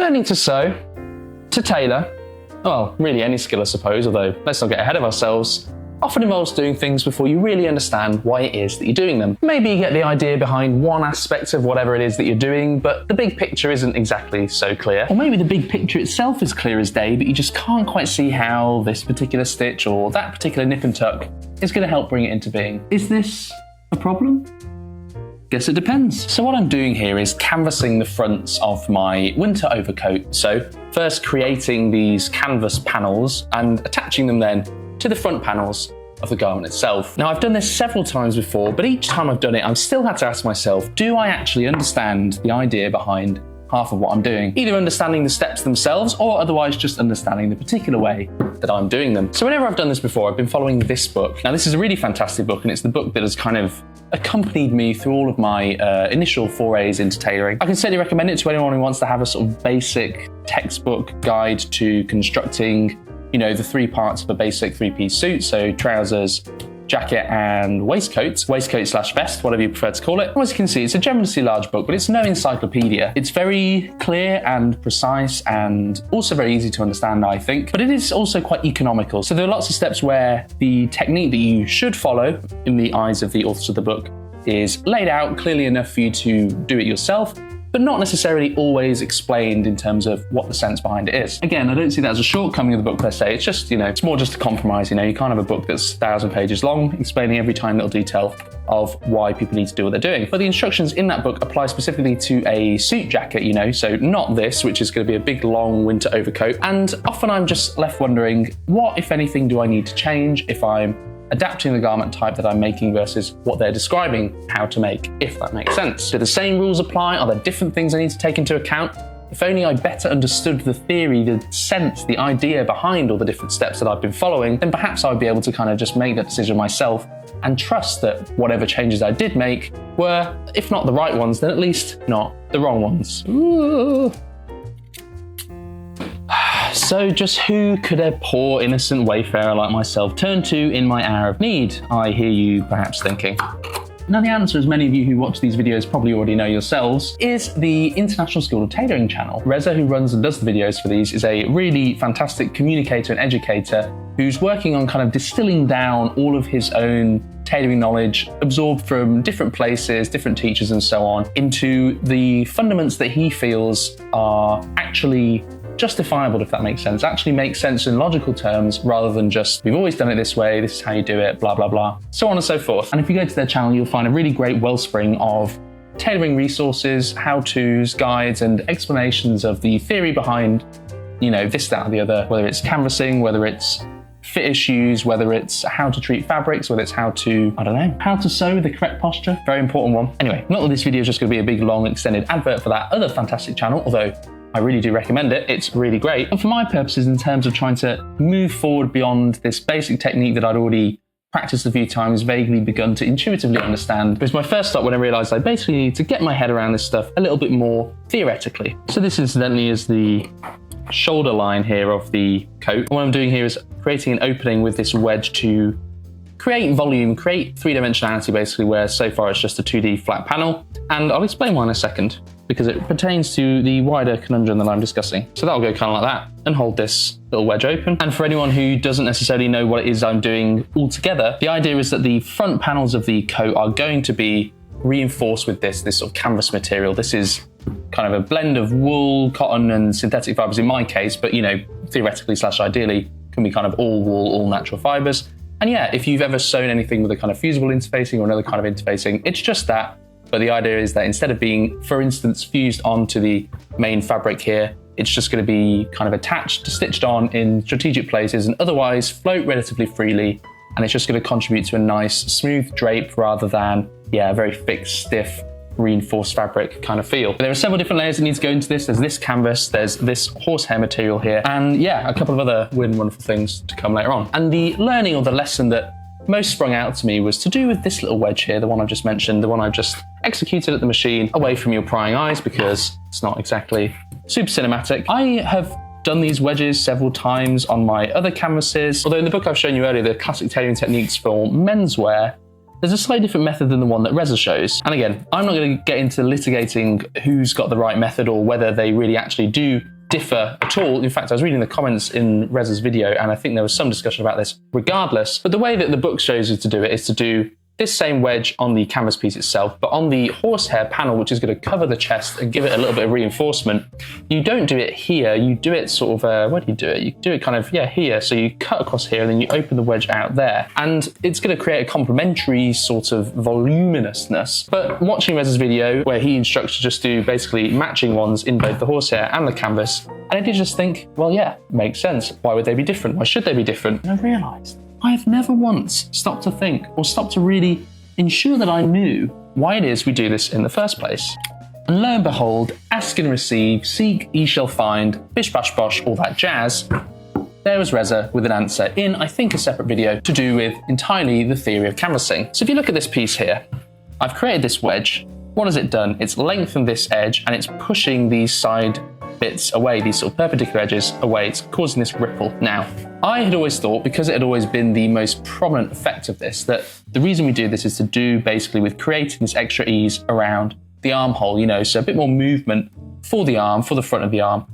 learning to sew, to tailor, well, really any skill I suppose, although let's not get ahead of ourselves, often involves doing things before you really understand why it is that you're doing them. Maybe you get the idea behind one aspect of whatever it is that you're doing, but the big picture isn't exactly so clear. Or maybe the big picture itself is clear as day, but you just can't quite see how this particular stitch or that particular nip and tuck is going to help bring it into being. Is this a problem? Guess it depends. So what I'm doing here is canvassing the fronts of my winter overcoat. So first creating these canvas panels and attaching them then to the front panels of the garment itself. Now I've done this several times before, but each time I've done it, I've still had to ask myself, do I actually understand the idea behind half of what I'm doing? Either understanding the steps themselves or otherwise just understanding the particular way that I'm doing them. So whenever I've done this before, I've been following this book. Now this is a really fantastic book, and it's the book that has kind of accompanied me through all of my initial forays into tailoring. I can certainly recommend it to anyone who wants to have a sort of basic textbook guide to constructing, you know, the three parts of a basic three-piece suit, so trousers, jacket and waistcoat slash vest, whatever you prefer to call it. As you can see, it's a generously large book, but it's no encyclopedia. It's very clear and precise and also very easy to understand, I think, but it is also quite economical. So there are lots of steps where the technique that you should follow in the eyes of the authors of the book is laid out clearly enough for you to do it yourself, but not necessarily always explained in terms of what the sense behind it is. Again, I don't see that as a shortcoming of the book per se. It's just, you know, it's more just a compromise. You know, you can't have a book that's 1,000 pages long explaining every tiny little detail of why people need to do what they're doing. But the instructions in that book apply specifically to a suit jacket, you know, so not this, which is going to be a big long winter overcoat. And often I'm just left wondering, what, if anything, do I need to change if I'm adapting the garment type that I'm making versus what they're describing how to make, if that makes sense. Do the same rules apply? Are there different things I need to take into account? If only I better understood the theory, the sense, the idea behind all the different steps that I've been following, then perhaps I'd be able to kind of just make that decision myself and trust that whatever changes I did make were, if not the right ones, then at least not the wrong ones. Ooh. So just who could a poor innocent wayfarer like myself turn to in my hour of need? I hear you perhaps thinking. Now the answer, as many of you who watch these videos probably already know yourselves, is the International School of Tailoring channel. Reza, who runs and does the videos for these, is a really fantastic communicator and educator who's working on kind of distilling down all of his own tailoring knowledge absorbed from different places, different teachers and so on, into the fundaments that he feels are actually justifiable, if that makes sense, actually makes sense in logical terms rather than just, we've always done it this way, this is how you do it, blah, blah, blah, so on and so forth. And if you go to their channel, you'll find a really great wellspring of tailoring resources, how-tos, guides, and explanations of the theory behind, you know, this, that, or the other, whether it's canvassing, whether it's fit issues, whether it's how to treat fabrics, whether it's how to, I don't know, how to sew with the correct posture, very important one. Anyway, not that this video is just going to be a big, long, extended advert for that other fantastic channel, although I really do recommend it. It's really great. And for my purposes, in terms of trying to move forward beyond this basic technique that I'd already practiced a few times, vaguely begun to intuitively understand, it was my first stop when I realized I basically need to get my head around this stuff a little bit more theoretically. So this incidentally is the shoulder line here of the coat. What I'm doing here is creating an opening with this wedge to create volume, create three-dimensionality basically, where so far it's just a 2D flat panel. And I'll explain why in a second, because it pertains to the wider conundrum that I'm discussing. So that'll go kind of like that and hold this little wedge open. And for anyone who doesn't necessarily know what it is I'm doing altogether, the idea is that the front panels of the coat are going to be reinforced with this sort of canvas material. This is kind of a blend of wool, cotton and synthetic fibers in my case, but you know, theoretically slash ideally can be kind of all wool, all natural fibers. And yeah, if you've ever sewn anything with a kind of fusible interfacing or another kind of interfacing, it's just that. But the idea is that instead of being, for instance, fused onto the main fabric here, it's just going to be kind of attached, stitched on in strategic places and otherwise float relatively freely. And it's just going to contribute to a nice smooth drape rather than, yeah, a very fixed, stiff, reinforced fabric kind of feel. But there are several different layers that need to go into this. There's this canvas, there's this horsehair material here, and yeah, a couple of other weird and wonderful things to come later on. And the learning or the lesson that most sprung out to me was to do with this little wedge here, the one I've just mentioned, the one I've just executed at the machine, away from your prying eyes because it's not exactly super cinematic. I have done these wedges several times on my other canvases, although in the book I've shown you earlier, the classic tailoring techniques for menswear, there's a slightly different method than the one that Reza shows. And again, I'm not going to get into litigating who's got the right method or whether they really actually do differ at all. In fact, I was reading the comments in Reza's video and I think there was some discussion about this regardless. But the way that the book shows you to do it is to do this same wedge on the canvas piece itself, but on the horsehair panel, which is going to cover the chest and give it a little bit of reinforcement, you don't do it here, you do it sort of, where do you do it? You do it kind of, yeah, here. So you cut across here and then you open the wedge out there. And it's going to create a complementary sort of voluminousness. But watching Reza's video, where he instructs to just do basically matching ones in both the horsehair and the canvas, and I did just think, well, yeah, makes sense. Why would they be different? Why should they be different? And I realized I have never once stopped to think or stopped to really ensure that I knew why it is we do this in the first place. And lo and behold, ask and receive, seek, ye shall find, bish bash bosh, all that jazz. There was Reza with an answer in, I think, a separate video to do with entirely the theory of canvassing. So if you look at this piece here, I've created this wedge. What has it done? It's lengthened this edge and it's pushing these side bits away, these sort of perpendicular edges away. It's causing this ripple. Now, I had always thought, because it had always been the most prominent effect of this, that the reason we do this is to do basically with creating this extra ease around the armhole, you know, so a bit more movement for the arm, for the front of the arm.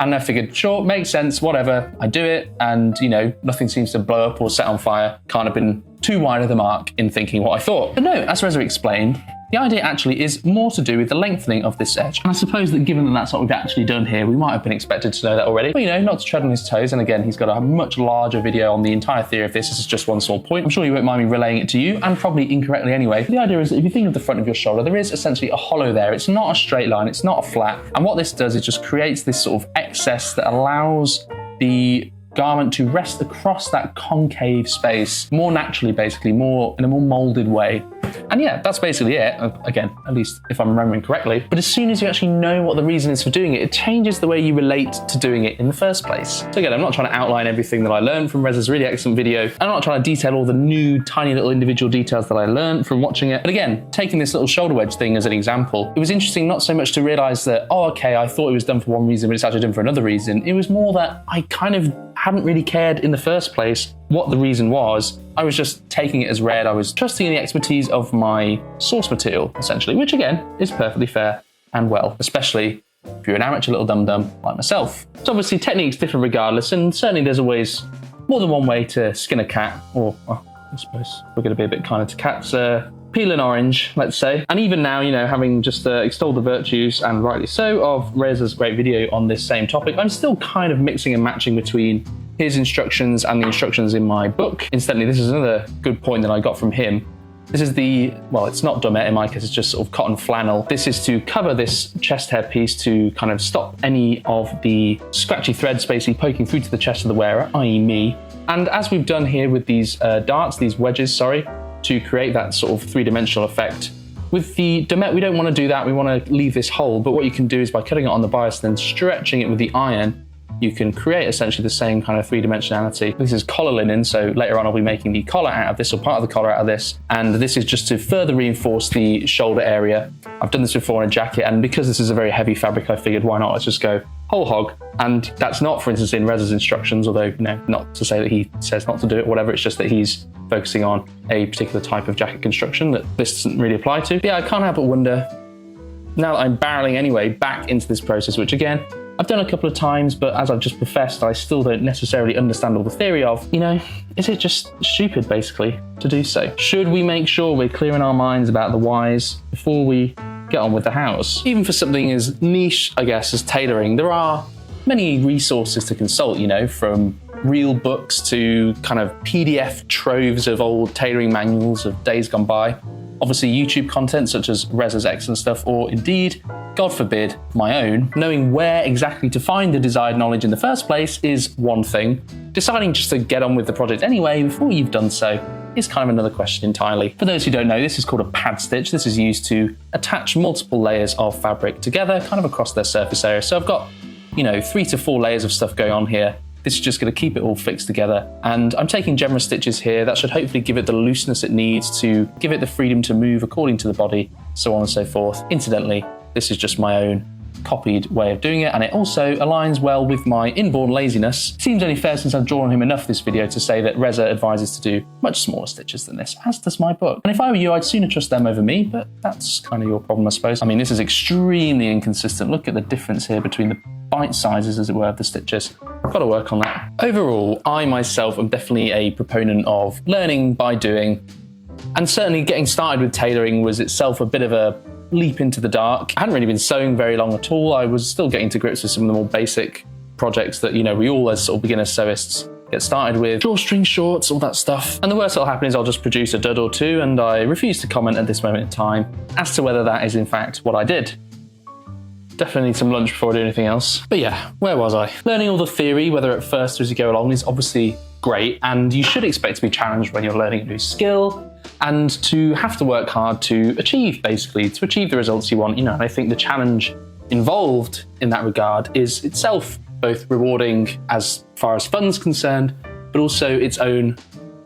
And I figured, sure, makes sense, whatever, I do it, and, you know, nothing seems to blow up or set on fire. Can't have been too wide of the mark in thinking what I thought. But no, as Reza explained, the idea actually is more to do with the lengthening of this edge. And I suppose that given that that's what we've actually done here, we might have been expected to know that already. But, you know, not to tread on his toes. And again, he's got a much larger video on the entire theory of this. This is just one small point. I'm sure you won't mind me relaying it to you, and probably incorrectly anyway. The idea is that if you think of the front of your shoulder, there is essentially a hollow there. It's not a straight line, it's not a flat. And what this does is just creates this sort of excess that allows the garment to rest across that concave space more naturally, basically, more in a more molded way. And yeah, that's basically it. Again, at least if I'm remembering correctly. But as soon as you actually know what the reason is for doing it, it changes the way you relate to doing it in the first place. So again, I'm not trying to outline everything that I learned from Reza's really excellent video. I'm not trying to detail all the new tiny little individual details that I learned from watching it. But again, taking this little shoulder wedge thing as an example, it was interesting not so much to realize that, oh, okay, I thought it was done for one reason, but it's actually done for another reason. It was more that I kind of hadn't really cared in the first place what the reason was. I was just taking it as read. I was trusting in the expertise of my source material, essentially, which again is perfectly fair and well, especially if you're an amateur little dum-dum like myself. So obviously techniques differ regardless, and certainly there's always more than one way to skin a cat, or well, I suppose we're going to be a bit kinder to cats. Peel an orange, let's say. And even now, you know, having just extolled the virtues, and rightly so, of Reza's great video on this same topic, I'm still kind of mixing and matching between his instructions and the instructions in my book. Incidentally, this is another good point that I got from him. This is the, well, it's not domette in my case, it's just sort of cotton flannel. This is to cover this chest hair piece to kind of stop any of the scratchy threads basically poking through to the chest of the wearer, i.e. me. And as we've done here with these darts, these wedges, sorry, to create that sort of three-dimensional effect. With the domette, we don't want to do that. We want to leave this hole, but what you can do is by cutting it on the bias and then stretching it with the iron, you can create essentially the same kind of three-dimensionality. This is collar linen, so later on I'll be making the collar out of this, or part of the collar out of this, and this is just to further reinforce the shoulder area. I've done this before in a jacket, and because this is a very heavy fabric, I figured why not, let's just go whole hog. And that's not, for instance, in Reza's instructions, although, you know, not to say that he says not to do it, whatever, it's just that he's focusing on a particular type of jacket construction that this doesn't really apply to. But yeah, I can't help but wonder, now that I'm barreling anyway back into this process, which again, I've done a couple of times, but as I've just professed, I still don't necessarily understand all the theory of, you know, is it just stupid, basically, to do so? Should we make sure we're clear in our minds about the whys before we get on with the hows? Even for something as niche, I guess, as tailoring, there are many resources to consult, you know, from real books to kind of PDF troves of old tailoring manuals of days gone by. Obviously YouTube content such as Reza's excellent stuff, or indeed, God forbid, my own. Knowing where exactly to find the desired knowledge in the first place is one thing. Deciding just to get on with the project anyway before you've done so is kind of another question entirely. For those who don't know, this is called a pad stitch. This is used to attach multiple layers of fabric together, kind of across their surface area. So I've got, you know, 3 to 4 layers of stuff going on here. This is just going to keep it all fixed together. And I'm taking generous stitches here. That should hopefully give it the looseness it needs to give it the freedom to move according to the body, so on and so forth. Incidentally, this is just my own copied way of doing it, and it also aligns well with my inborn laziness. It seems only fair, since I've drawn on him enough this video, to say that Reza advises to do much smaller stitches than this, as does my book. And if I were you, I'd sooner trust them over me, but that's kind of your problem, I suppose. I mean, this is extremely inconsistent. Look at the difference here between the bite sizes, as it were, of the stitches. I've got to work on that. Overall, I myself am definitely a proponent of learning by doing, and certainly getting started with tailoring was itself a bit of a leap into the dark. I hadn't really been sewing very long at all. I was still getting to grips with some of the more basic projects that, you know, we all as sort of beginner sewists get started with. Drawstring shorts, all that stuff. And the worst that'll happen is I'll just produce a dud or two, and I refuse to comment at this moment in time as to whether that is in fact what I did. Definitely need some lunch before I do anything else. But yeah, where was I? Learning all the theory, whether at first or as you go along, is obviously great, and you should expect to be challenged when you're learning a new skill and to have to work hard to achieve, basically, to achieve the results you want. You know, and I think the challenge involved in that regard is itself both rewarding as far as fun's concerned, but also its own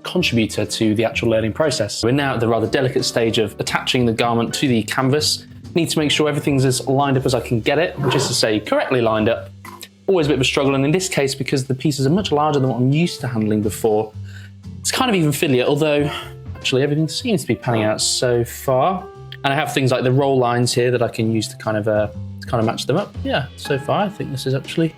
contributor to the actual learning process. We're now at the rather delicate stage of attaching the garment to the canvas. Need to make sure everything's as lined up as I can get it, which is to say correctly lined up. Always a bit of a struggle, and in this case, because the pieces are much larger than what I'm used to handling before, it's kind of even fiddlier, although actually everything seems to be panning out so far. And I have things like the roll lines here that I can use to kind of match them up. Yeah, so far I think this is actually,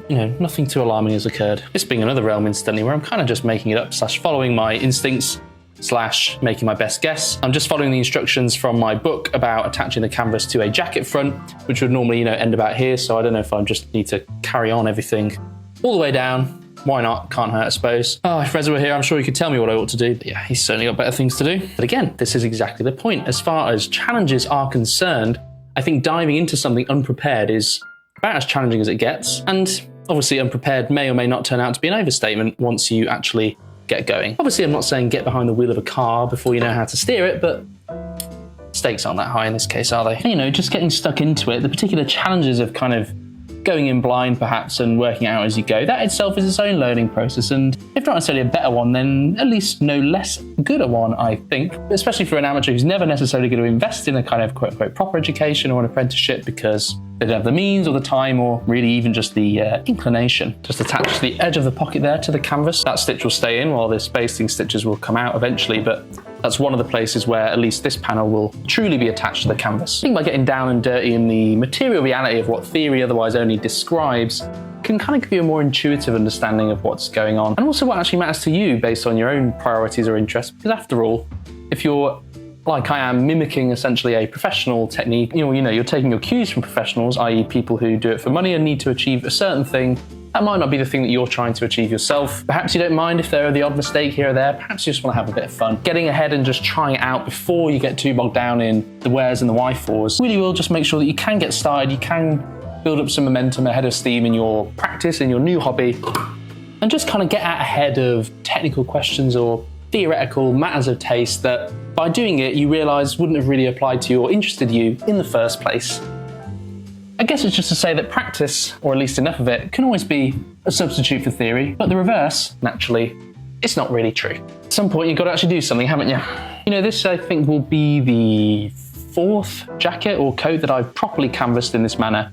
you know, nothing too alarming has occurred. This being another realm incidentally where I'm kind of just making it up / following my instincts / making my best guess. I'm just following the instructions from my book about attaching the canvas to a jacket front, which would normally, you know, end about here. So I don't know if I just need to carry on everything all the way down. Why not? Can't hurt, I suppose. Oh, if Reza were here, I'm sure he could tell me what I ought to do. But yeah, he's certainly got better things to do. But again, this is exactly the point. As far as challenges are concerned, I think diving into something unprepared is about as challenging as it gets. And obviously unprepared may or may not turn out to be an overstatement once you actually get going. Obviously, I'm not saying get behind the wheel of a car before you know how to steer it, but stakes aren't that high in this case, are they? You know, just getting stuck into it, the particular challenges of kind of going in blind perhaps and working out as you go, that itself is its own learning process, and if not necessarily a better one, then at least no less good a one, I think, especially for an amateur who's never necessarily going to invest in a kind of quote-unquote proper education or an apprenticeship because they don't have the means or the time or really even just the inclination. Just attach the edge of the pocket there to the canvas. That stitch will stay in while the spacing stitches will come out eventually, but that's one of the places where at least this panel will truly be attached to the canvas. I think by getting down and dirty in the material reality of what theory otherwise only describes can kind of give you a more intuitive understanding of what's going on and also what actually matters to you based on your own priorities or interests, because after all, if you're like I am, mimicking essentially a professional technique, you know, you're taking your cues from professionals, i.e. people who do it for money and need to achieve a certain thing. That might not be the thing that you're trying to achieve yourself. Perhaps you don't mind if there are the odd mistake here or there. Perhaps you just want to have a bit of fun. Getting ahead and just trying it out before you get too bogged down in the wheres and the why-fors really will just make sure that you can get started, you can build up some momentum ahead of steam in your practice, in your new hobby, and just kind of get out ahead of technical questions or theoretical matters of taste that by doing it you realise wouldn't have really applied to you or interested you in the first place. I guess it's just to say that practice, or at least enough of it, can always be a substitute for theory, but the reverse, naturally, it's not really true. At some point you've got to actually do something, haven't you? You know, this I think will be the 4th jacket or coat that I've properly canvassed in this manner.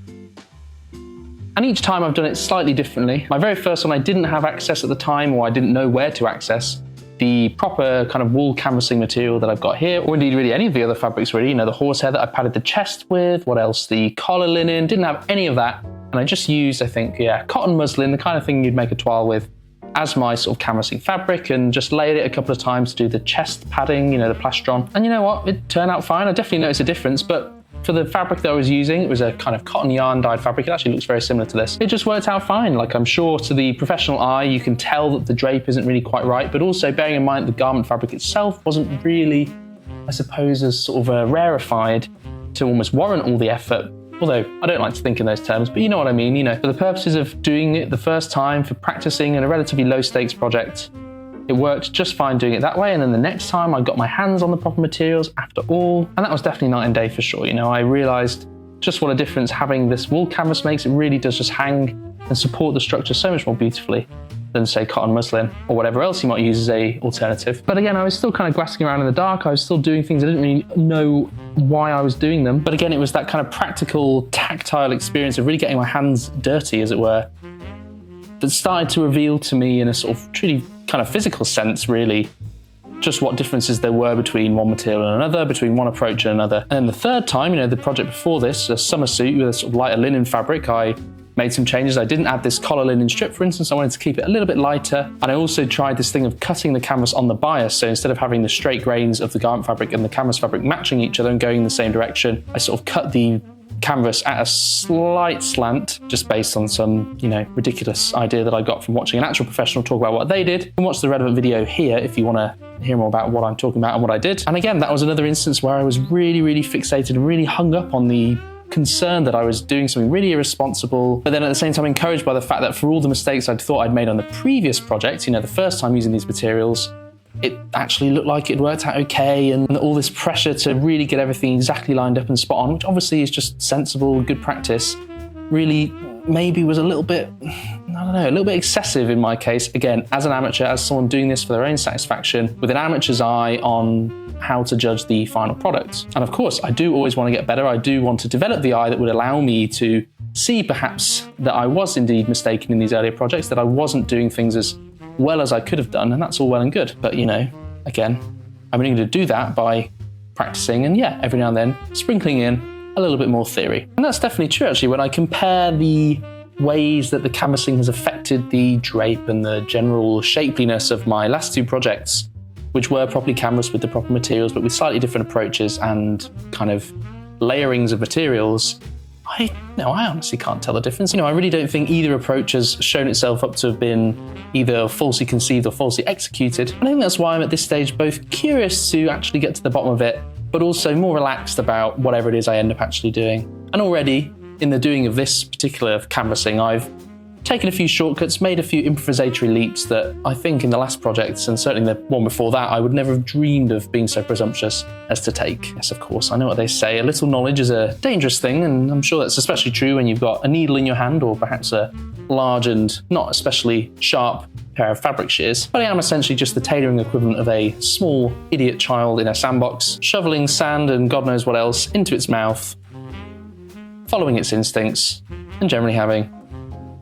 And each time I've done it slightly differently. My very first one I didn't have access at the time, or I didn't know where to access the proper kind of wool canvassing material that I've got here, or indeed really any of the other fabrics really, you know, the horsehair that I padded the chest with, what else, the collar linen, didn't have any of that. And I just used, I think, yeah, cotton muslin, the kind of thing you'd make a toile with, as my sort of canvassing fabric, and just layered it a couple of times to do the chest padding, you know, the plastron. And you know what, it turned out fine. I definitely noticed a difference, but for the fabric that I was using, it was a kind of cotton yarn dyed fabric. It actually looks very similar to this. It just worked out fine. Like, I'm sure to the professional eye, you can tell that the drape isn't really quite right, but also bearing in mind the garment fabric itself wasn't really, I suppose, as sort of rarefied to almost warrant all the effort. Although I don't like to think in those terms, but you know what I mean. You know, for the purposes of doing it the first time, for practicing in a relatively low stakes project, it worked just fine doing it that way, and then the next time I got my hands on the proper materials after all, and that was definitely night and day for sure. You know, I realised just what a difference having this wool canvas makes. It really does just hang and support the structure so much more beautifully than, say, cotton muslin or whatever else you might use as a alternative. But again, I was still kind of grasping around in the dark. I was still doing things I didn't really know why I was doing them. But again, it was that kind of practical, tactile experience of really getting my hands dirty, as it were, that started to reveal to me in a sort of truly kind of physical sense, really, just what differences there were between one material and another, between one approach and another. And then the third time, the project before this, a summer suit with a sort of lighter linen fabric, I made some changes. I didn't add this collar linen strip, for instance. I wanted to keep it a little bit lighter. And I also tried this thing of cutting the canvas on the bias. So instead of having the straight grains of the garment fabric and the canvas fabric matching each other and going in the same direction, I sort of cut the canvas at a slight slant, just based on some, ridiculous idea that I got from watching an actual professional talk about what they did. You can watch the relevant video here if you want to hear more about what I'm talking about and what I did. And again, that was another instance where I was really, really fixated and really hung up on the concern that I was doing something really irresponsible, but then at the same time encouraged by the fact that for all the mistakes I'd thought I'd made on the previous project, the first time using these materials, it actually looked like it worked out okay, and all this pressure to really get everything exactly lined up and spot on, which obviously is just sensible, good practice, really maybe was a little bit, a little bit excessive in my case. Again, as an amateur, as someone doing this for their own satisfaction, with an amateur's eye on how to judge the final product. And of course, I do always want to get better. I do want to develop the eye that would allow me to see perhaps that I was indeed mistaken in these earlier projects, that I wasn't doing things as well as I could have done, and that's all well and good. But again, I'm only going to do that by practicing and every now and then sprinkling in a little bit more theory. And that's definitely true actually. When I compare the ways that the canvassing has affected the drape and the general shapeliness of my last two projects, which were properly canvassed with the proper materials, but with slightly different approaches and kind of layerings of materials, I honestly can't tell the difference. I really don't think either approach has shown itself up to have been either falsely conceived or falsely executed. And I think that's why I'm at this stage both curious to actually get to the bottom of it, but also more relaxed about whatever it is I end up actually doing. And already, in the doing of this particular canvassing, I've taken a few shortcuts, made a few improvisatory leaps that I think in the last projects, and certainly the one before that, I would never have dreamed of being so presumptuous as to take. Yes, of course, I know what they say, a little knowledge is a dangerous thing, and I'm sure that's especially true when you've got a needle in your hand or perhaps a large and not especially sharp pair of fabric shears. But I am essentially just the tailoring equivalent of a small idiot child in a sandbox, shoveling sand and God knows what else into its mouth, following its instincts, and generally having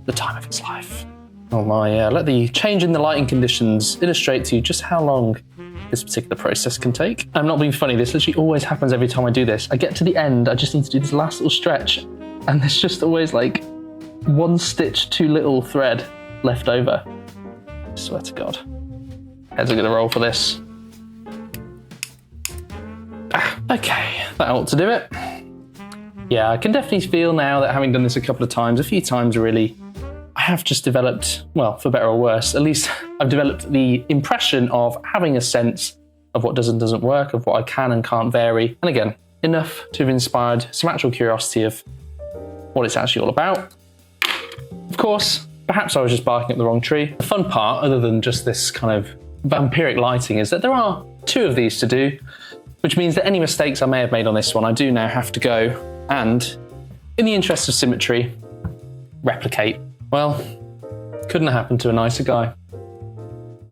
the time of its life. Oh my, let the change in the lighting conditions illustrate to you just how long this particular process can take. I'm not being funny, this literally always happens every time I do this. I get to the end, I just need to do this last little stretch, and there's just always like one stitch too little thread left over. I swear to God. Heads are gonna roll for this. Okay, that ought to do it. Yeah, I can definitely feel now that having done this a few times really, I have just developed, well, for better or worse, at least I've developed the impression of having a sense of what does and doesn't work, of what I can and can't vary. And again, enough to have inspired some actual curiosity of what it's actually all about. Of course, perhaps I was just barking up the wrong tree. The fun part, other than just this kind of vampiric lighting, is that there are two of these to do, which means that any mistakes I may have made on this one, I do now have to go and, in the interest of symmetry, replicate. Well, couldn't have happened to a nicer guy.